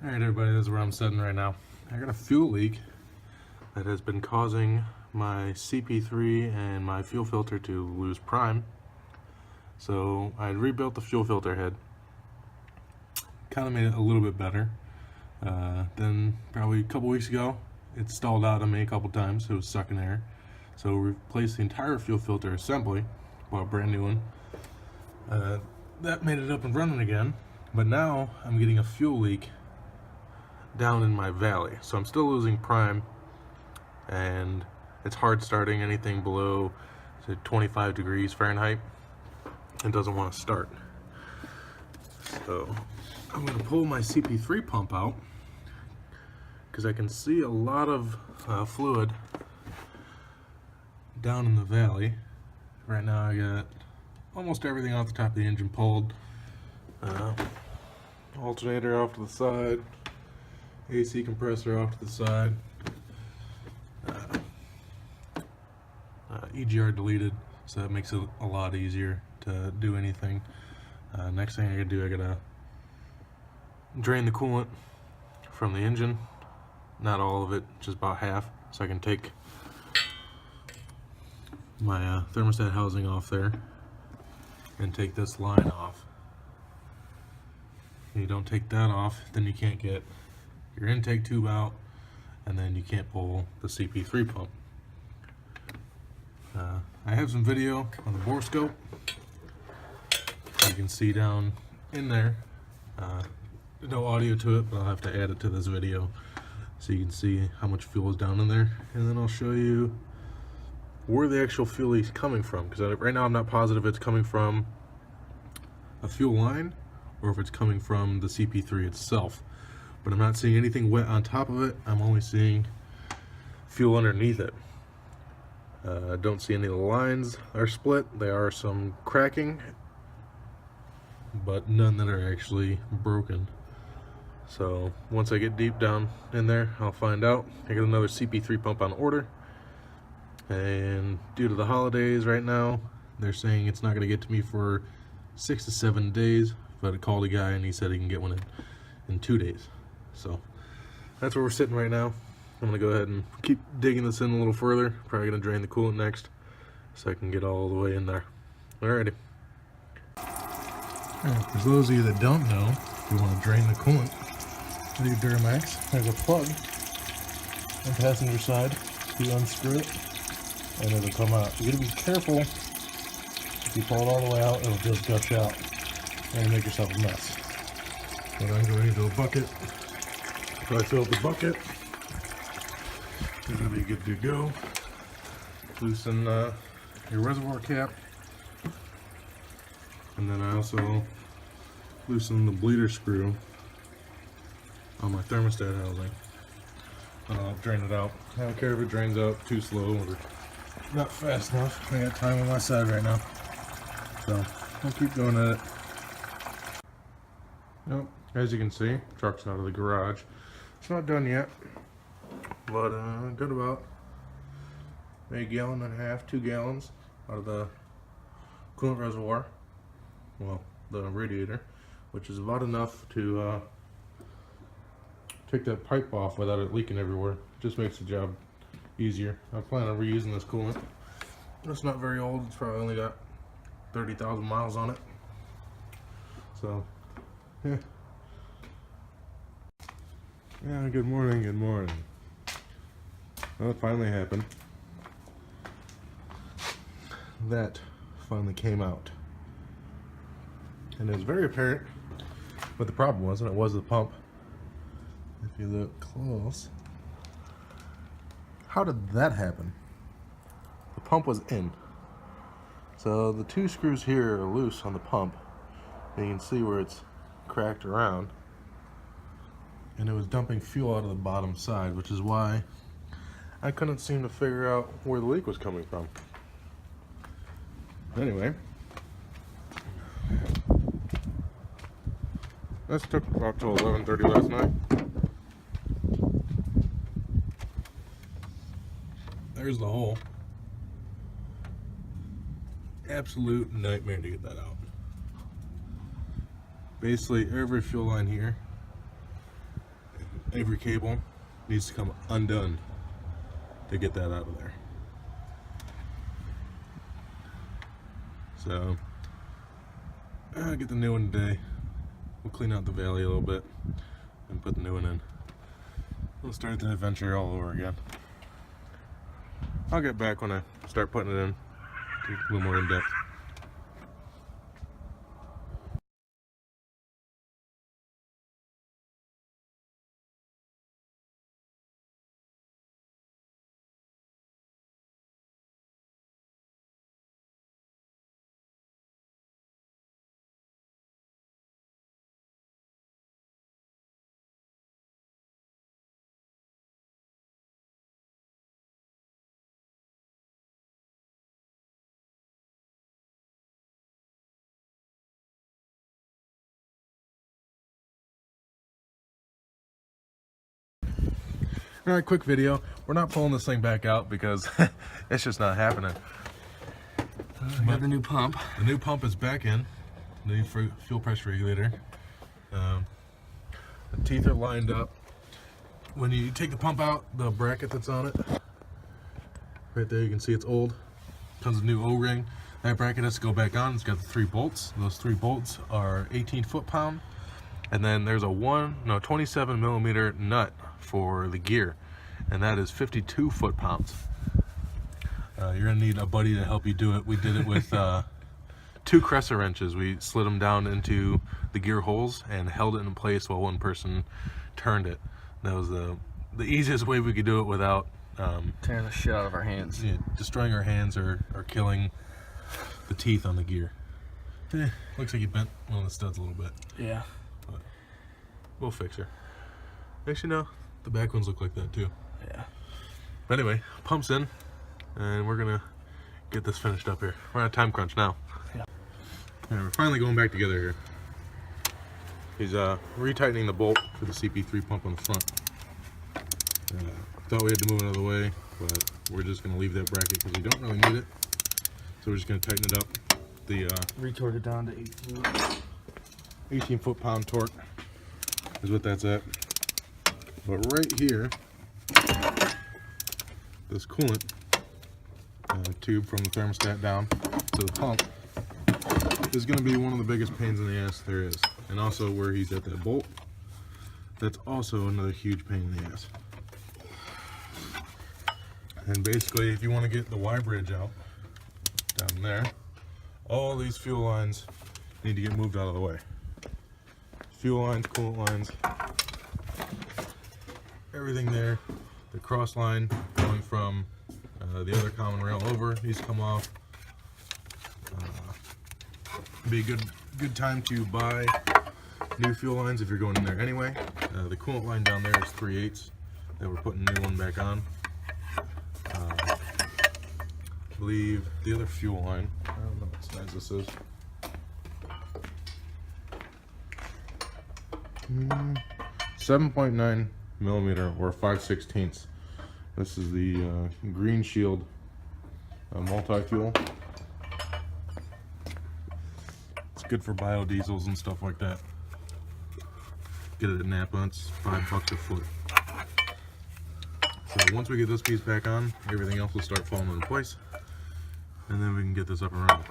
Alright everybody, this is where I'm sitting right now. I got a fuel leak that has been causing my CP3 and my fuel filter to lose prime. So I rebuilt the fuel filter head. Kind of made it a little bit better. Then probably a couple weeks ago, it stalled out on me a couple times. It was sucking air. So we replaced the entire fuel filter assembly, bought a brand new one. That made it up and running again. But now I'm getting a fuel leak down in my valley, so I'm still losing prime, and it's hard starting anything below, say, 25 degrees Fahrenheit. It doesn't want to start. So I'm going to pull my CP3 pump out because I can see a lot of fluid down in the valley. Right now I got almost everything off the top of the engine pulled. Alternator off to the side, AC compressor off to the side, EGR deleted, so that makes it a lot easier to do anything. Next thing I gotta do, I gotta drain the coolant from the engine, not all of it, just about half, so I can take my thermostat housing off there and take this line off. If you don't take that off, then you can't get your intake tube out, and then you can't pull the CP3 pump. I have some video on the bore scope. You can see down in there. No audio to it, but I'll have to add it to this video so you can see how much fuel is down in there, and then I'll show you where the actual fuel leak is coming from, because right now I'm not positive if it's coming from a fuel line or if it's coming from the CP3 itself. But I'm not seeing anything wet on top of it. I'm only seeing fuel underneath it. I don't see any of the lines are split. There are some cracking, but none that are actually broken. So once I get deep down in there, I'll find out. I got another CP3 pump on order, and due to the holidays right now, they're saying it's not going to get to me for 6 to 7 days. But I called a guy and he said he can get one in 2 days. So that's where we're sitting right now. I'm going to go ahead and keep digging this in a little further. Probably going to drain the coolant next so I can get all the way in there. Alrighty. For those of you that don't know, if you want to drain the coolant with your Duramax, there's a plug on the passenger side. You unscrew it and it'll come out. You got to be careful. If you pull it all the way out, it'll just gush out and make yourself a mess. So I'm going into a bucket. So I filled the bucket. It's going to be good to go. Loosen your reservoir cap. And then I also loosen the bleeder screw on my thermostat housing. And I'll drain it out. I don't care if it drains out too slow or not fast enough. I got time on my side right now. So I'll keep going at it. Nope. As you can see, truck's out of the garage. It's not done yet, but got about a gallon and a half, 2 gallons out of the coolant reservoir. Well, the radiator, which is about enough to take that pipe off without it leaking everywhere. Just makes the job easier. I plan on reusing this coolant. It's not very old. It's probably only got 30,000 miles on it. So, yeah. Yeah, good morning, good morning. Well, it finally happened. That finally came out. And it was very apparent what the problem was, and it was the pump. If you look close, how did that happen? The pump was in. So the 2 screws here are loose on the pump. And you can see where it's cracked around. And it was dumping fuel out of the bottom side, which is why I couldn't seem to figure out where the leak was coming from. Anyway, this took about till 11:30 last night. There's the hole. Absolute nightmare to get that out. Basically every fuel line here every cable needs to come undone to get that out of there. So I'll get the new one today. We'll clean out the valley a little bit and put the new one in. We'll start the adventure all over again. I'll get back when I start putting it in, a little more in depth. Alright, quick video. We're not pulling this thing back out because it's just not happening. Got the new pump. The new pump is back in. The new fuel pressure regulator. The teeth are lined up. When you take the pump out, the bracket that's on it, right there, you can see it's old. Comes with a new O-ring. That bracket has to go back on. It's got the 3 bolts. Those 3 bolts are 18 foot-pound. And then there's a 27mm nut for the gear, and that is 52 foot-pounds. You're gonna need a buddy to help you do it. We did it with 2 crescent wrenches. We slid them down into the gear holes and held it in place while one person turned it. That was the easiest way we could do it without tearing the shit out of our hands. Yeah, destroying our hands or killing the teeth on the gear. Looks like you bent one of the studs a little bit. Yeah. But we'll fix her. Actually, no. The back ones look like that too. Yeah. But anyway, pumps in, and we're gonna get this finished up here. We're on a time crunch now. Yeah. And we're finally going back together here. He's retightening the bolt for the CP3 pump on the front. Thought we had to move it out of the way, but we're just gonna leave that bracket because we don't really need it. So we're just gonna tighten it up. The retort it down to 18 foot-pound torque is what that's at. But right here, this coolant tube from the thermostat down to the pump is going to be one of the biggest pains in the ass there is. And also where he's at that bolt, that's also another huge pain in the ass. And basically, if you want to get the Y bridge out down there, all these fuel lines need to get moved out of the way. Fuel lines, coolant lines, everything there. The cross line going from the other common rail over needs to come off. Be a good time to buy new fuel lines if you're going in there anyway. The coolant line down there is 3/8 that we're putting a new one back on. I believe the other fuel line, I don't know what size this is. 7.9mm or 5/16. This is the Green Shield multi-fuel. It's good for biodiesels and stuff like that. Get it at Napa, it's $5 a foot. So once we get this piece back on, everything else will start falling into place, and then we can get this up and running.